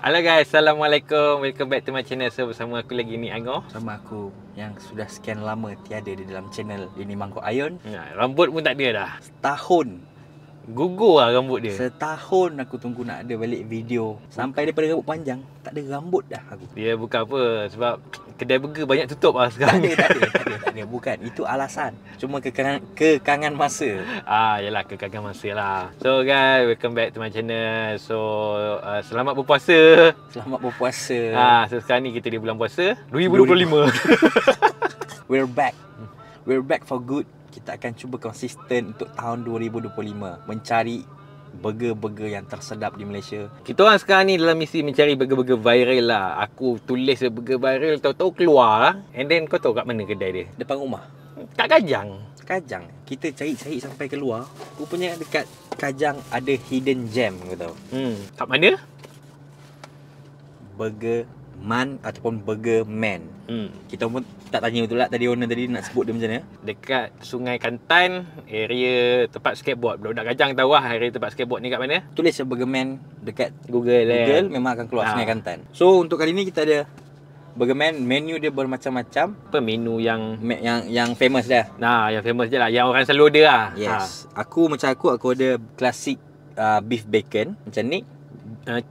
Halo guys, Assalamualaikum. Welcome back to my channel. So bersama aku lagi ni Angor. Sama aku yang sudah sekian lama tiada di dalam channel ini Mangkuk Ayun. Rambut pun tak ada dah. Setahun Gugur lah rambut dia. Setahun aku tunggu nak ada balik video. Sampai daripada rambut panjang, tak ada rambut dah aku. Dia bukan apa, sebab kedai burger banyak tutup lah sekarang. Tak ada. Bukan, itu alasan. Cuma kekangan masa. Yalah, kekangan masa lah. So guys, welcome back to my channel. So selamat berpuasa. Selamat berpuasa. So sekarang ni kita di bulan puasa 2025. We're back for good. Kita akan cuba konsisten untuk tahun 2025 mencari burger-burger yang tersedap di Malaysia. Kita orang sekarang ni dalam misi mencari burger-burger viral lah. Aku tulis burger viral, tahu-tahu keluar lah. And then kau tahu kat mana kedai dia? Depan rumah. Kat Kajang. Kajang. Kita cari-cari sampai keluar. Rupanya dekat Kajang ada hidden gem, kau tahu. Kat mana? Burger Man ataupun Burger Man. Kita pun tak tanya betul lah tadi owner tadi nak sebut dia macam mana. Dekat Sungai Kantan, area tempat skateboard. Budak-budak Kajang tahu lah area tempat skateboard ni kat mana? Tulis Burger Man dekat Google memang akan keluar Sungai Kantan. So untuk kali ni kita ada Burger Man. Menu dia bermacam-macam. Apa menu yang famous dah? yang famous je lah, yang orang selalu order lah. Yes. Aku ada classic beef bacon macam ni.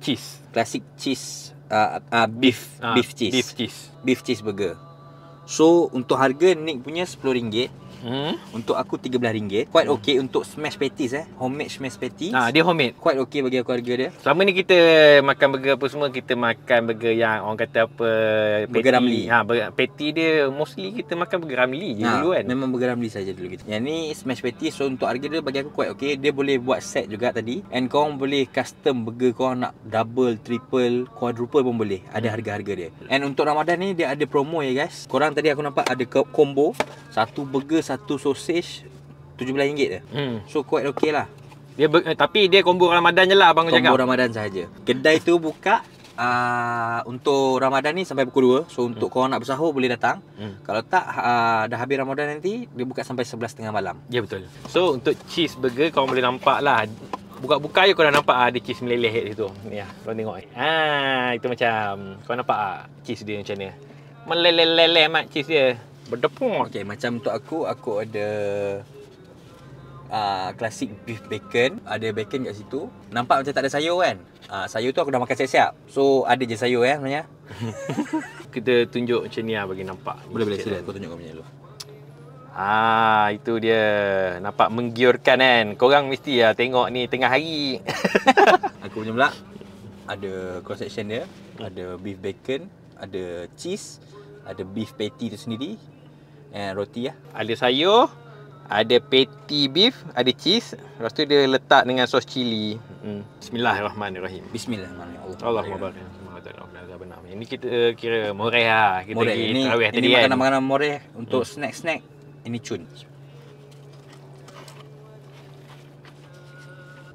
Cheese. Classic cheese beef cheese. Beef cheese burger. So untuk harga Nick punya RM10. Untuk aku RM13. Quite okay untuk smash patties homemade smash patties. Dia homemade. Quite okay bagi aku harga dia. Selama ni kita makan burger apa semua, kita makan burger yang orang kata apa, burger Ramly. Patty dia mostly kita makan burger Ramly je dulu kan. Memang burger Ramly saja dulu gitu. Yang ni smash patties. So untuk harga dia bagi aku quite okay. Dia boleh buat set juga tadi. And korang boleh custom burger korang nak double, triple, quadruple pun boleh. Ada harga-harga dia. And untuk Ramadan ni dia ada promo ya guys. Korang tadi aku nampak ada combo. Satu burger, satu sausage RM17 je. So quite okay lah. Tapi dia combo Ramadan je lah abang cakap. Combo Ramadan sahaja. Kedai tu buka untuk Ramadan ni sampai pukul 2. So untuk korang nak bersahur boleh datang. Kalau tak dah habis Ramadan nanti dia buka sampai 11:30 malam. Ya betul. So untuk cheese burger korang boleh nampak lah. Buka-buka je kau dah nampak ada cheese meleleh kat situ. Ni lah, kau tengok. Itu macam kau nampak cheese dia macam ni. Meleleh-leleh mat cheese dia. Berdepung. Okay, macam untuk aku ada classic beef bacon. Ada bacon kat situ. Nampak macam tak ada sayur kan? Sayur tu aku dah makan siap-siap. So ada je sayur sebenarnya. Kita tunjuk macam ni lah bagi nampak. Boleh sila aku tunjuk kau punya dulu. Itu dia. Nampak menggiurkan kan. Korang mesti lah tengok ni tengah hari. Aku punya pula ada cross section dia. Ada beef bacon, ada cheese, ada beef patty tu sendiri. Roti lah. Ada sayur, ada patty beef, ada cheese. Lepas tu dia letak dengan sos cili. Bismillahirrahmanirrahim. Bismillahirrahmanirrahim. Allahumma barik. Benar. Ini kita kira moreh lah. Kita moreh. Pergi Ini tarawih tadi kan. Makanan-makanan moreh. Untuk snack-snack, ini cun.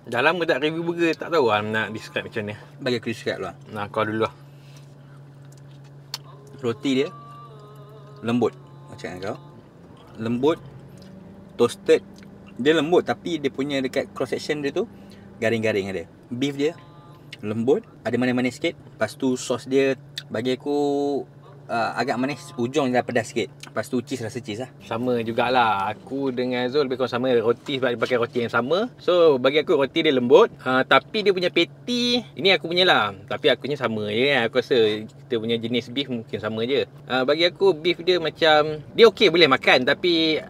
Dah lama tak review burger, tak tahu lah nak describe macam ni. Bagi aku describe lah. Kau dulu lah. Roti dia lembut. Macam kau lembut, toasted. Dia lembut tapi dia punya dekat cross section dia tu garing-garing ada. Beef dia lembut, ada manis-manis sikit. Lepas tu sos dia bagi aku agak manis, ujung dah pedas sikit. Lepas tu cheese, rasa cheese lah. Sama jugalah. Aku dengan Zul lebih kurang sama. Roti sebab dia pakai roti yang sama. So bagi aku roti dia lembut. Tapi dia punya patty, ini aku punya lah. Tapi aku punya sama je kan. Aku rasa kita punya jenis beef mungkin sama je. Bagi aku beef dia macam, dia okey boleh makan. Tapi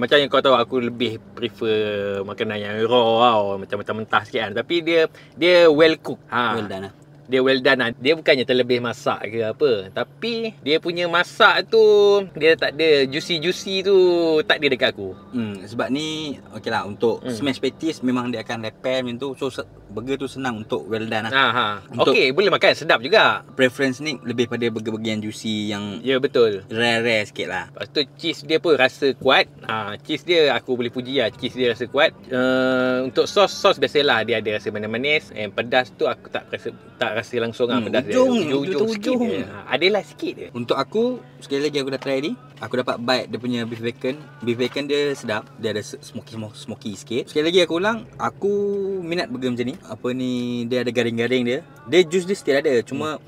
macam yang kau tahu, aku lebih prefer makanan yang raw tau. Macam mentah sikit kan. Tapi dia well cooked. Well done lah. Dia well done lah. Dia bukannya terlebih masak ke apa. Tapi dia punya masak tu, dia tak ada juicy-juicy tu, tak ada dekat aku. Sebab ni okey lah. Untuk smash patties memang dia akan repair macam tu. So burger tu senang untuk well done lah. Okey, boleh makan, sedap juga. Preference ni lebih pada burger-burger yang juicy, yang ya betul, rare-rare sikit lah. Lepas tu cheese dia pun rasa kuat. Cheese dia aku boleh puji lah. Cheese dia rasa kuat. Untuk sos biasalah dia ada rasa manis-manis. And pedas tu aku tak rasa rasa langsung pedas dia. Ujung Sikit je. Adalah sikit je. Untuk aku, sekali lagi aku dah try ni. Aku dapat bite dia punya beef bacon. Beef bacon dia sedap. Dia ada smoky sikit. Sekali lagi aku ulang, aku minat burger macam ni. Apa ni, dia ada garing-garing dia. Dia juice dia still ada. Cuma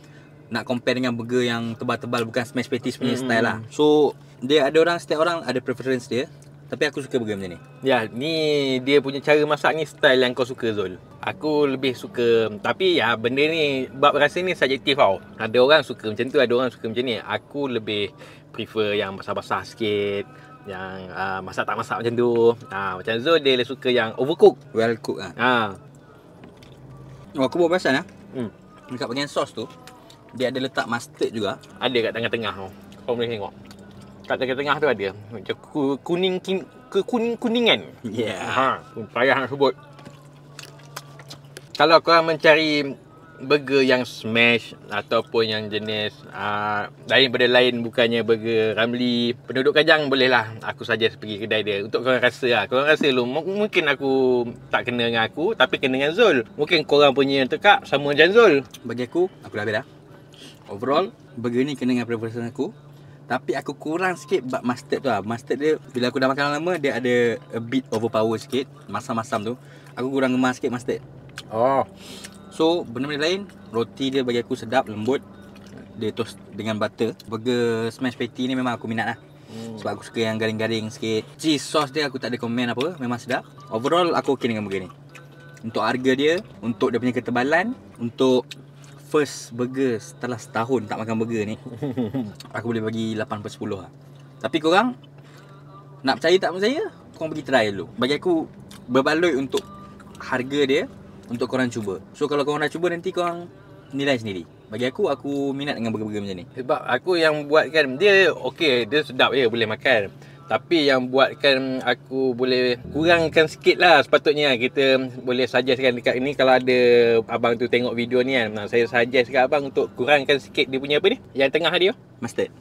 nak compare dengan burger yang tebal-tebal, bukan smash patties punya style lah. So, dia ada setiap orang ada preference dia. Tapi aku suka burger macam ni. Ya, ni dia punya cara masak ni style yang kau suka, Zul. Aku lebih suka, tapi ya benda ni, bab rasa ni subjektif tau. Ada orang suka macam tu, ada orang suka macam ni. Aku lebih prefer yang basah-basah sikit, yang masak tak masak macam tu. Macam Zul, dia suka yang overcook. Well cook lah. Aku buat perasan lah. Dekat bahagian sos tu, dia ada letak mustard juga. Ada kat tengah-tengah tu. Kau boleh tengok. Kat tengah-tengah tu ada macam kuningan. Yeah. Payah nak sebut. Kalau korang mencari burger yang smash ataupun yang jenis daripada lain, bukannya burger Ramly, penduduk Kajang, bolehlah aku suggest pergi kedai dia. Untuk korang rasa lah. Korang rasa lu, mungkin aku tak kena dengan aku, tapi kena dengan Zul. Mungkin korang punya tekak sama macam Zul. Bagi aku dah habis dah. Overall, burger ni kena dengan preference aku. Tapi aku kurang sikit bab mustard tu lah. Mustard dia, bila aku dah makan lama, dia ada a bit overpower sikit. Masam-masam tu. Aku kurang gemar sikit mustard. So, benda-benda lain, roti dia bagi aku sedap, lembut. Dia toast dengan butter. Burger smash patty ni memang aku minat lah. Sebab aku suka yang garing-garing sikit. Cheese sauce dia aku tak ada komen apa, memang sedap. Overall, aku okey dengan burger ni. Untuk harga dia, untuk dia punya ketebalan, untuk first burger setelah setahun tak makan burger ni, aku boleh bagi 8/10 lah. Tapi korang nak percaya tak percaya, korang pergi try dulu. Bagi aku berbaloi untuk harga dia, untuk korang cuba. So kalau korang dah cuba, nanti korang nilai sendiri. Bagi aku minat dengan burger-burger macam ni. Sebab aku yang buatkan dia okey, dia sedap je, boleh makan. Tapi yang buatkan aku boleh kurangkan sikit lah. Sepatutnya kita boleh suggestkan dekat ni. Kalau ada abang tu tengok video ni kan, saya suggest kat abang untuk kurangkan sikit dia punya apa ni, yang tengah dia, Mustard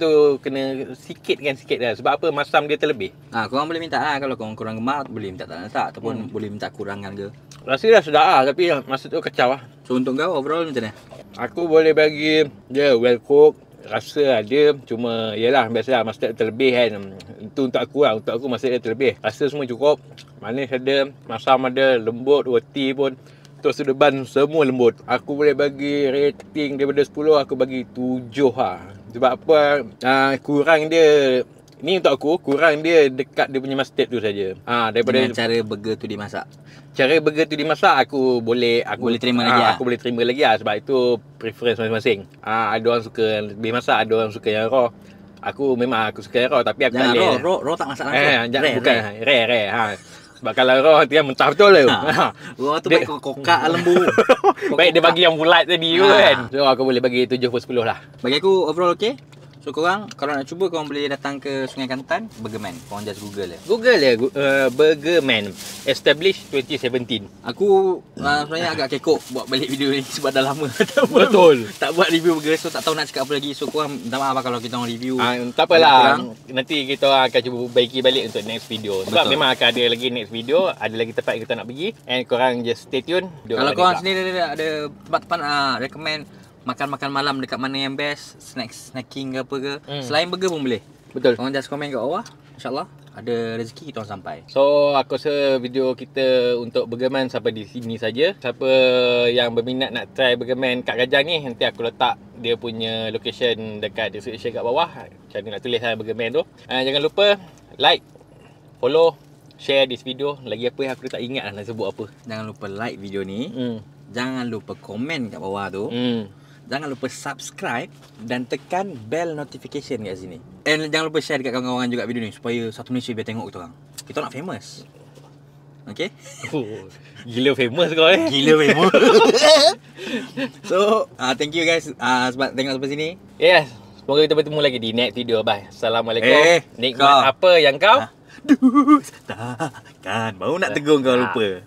tu kena sikitkan sikit lah. Sebab apa, masam dia terlebih. Korang boleh minta lah. Kalau korang kurang gemar, boleh minta tak letak. Ataupun boleh minta kurangan ke. Rasa dah sedap lah, tapi mustard tu kacau lah. So untuk kau overall macam mana? Aku boleh bagi dia well cook. Rasa ada, cuma yalah biasalah mustard terlebih kan. Itu untuk aku lah, untuk aku mustard dia terlebih. Rasa semua cukup. Manis ada, masam ada, lembut, roti pun, toast depan semua lembut. Aku boleh bagi rating daripada 10, aku bagi 7 lah. Sebab apa, kurang dia, ni untuk aku, kurang dia dekat dia punya mustard tu saja. Daripada dengan cara burger tu dimasak. Cara burger tu dimasak, aku boleh terima lagi lah. Aku boleh terima lagi lah. Sebab itu preference masing-masing. Ada orang suka lebih masak, ada orang suka yang raw. Aku suka yang raw, tapi aku jangan raw tak masak langsung. Bukan rare. Sebab kalau raw nanti kan mentah betul tu. Raw tu baik kokak lembu. Baik dia bagi yang bulat tadi kan. So aku boleh bagi 7/10 lah. Bagi aku overall okey. So korang kalau nak cuba, korang boleh datang ke Sungai Kelantan, Burgerman. Korang just Google je. Burgerman established 2017. Aku sebenarnya agak kekok buat balik video ni sebab dah lama Betul. tak buat review burger. So tak tahu nak cakap apa lagi. So korang minta maaf kalau kita orang review. Tak apalah. Nanti kita akan cuba baiki balik untuk next video. Sebab memang akan ada lagi next video. Ada lagi tempat yang kita nak pergi. And korang just stay tune. Kalau korang sendiri ada tempat-tempat recommend makan-makan malam dekat mana yang best, snacking ke apa ke, selain burger pun boleh. Betul. Korang just komen kat bawah. InsyaAllah ada rezeki kita orang sampai. So aku rasa video kita untuk Burgerman sampai di sini saja. Siapa yang berminat nak try Burgerman kat Kajang ni, nanti aku letak dia punya location dekat description kat bawah. Macam mana nak tulis Burgerman tu. Jangan lupa like, follow, share this video. Lagi apa yang aku tak ingat lah nak sebut apa. Jangan lupa like video ni. Jangan lupa komen kat bawah tu. Jangan lupa subscribe dan tekan bell notification kat sini. And jangan lupa share dekat kawan-kawan juga video ni supaya satu Malaysia biar tengok kita orang. Kita nak famous. Okay? Gila famous kau Gila famous. So, thank you guys sebab tengok sampai sini. Yes. Semoga kita bertemu lagi di next video. Bye. Assalamualaikum. Nikmat kau. apa yang kau? Dustakan. Baru nak tegur kau lupa.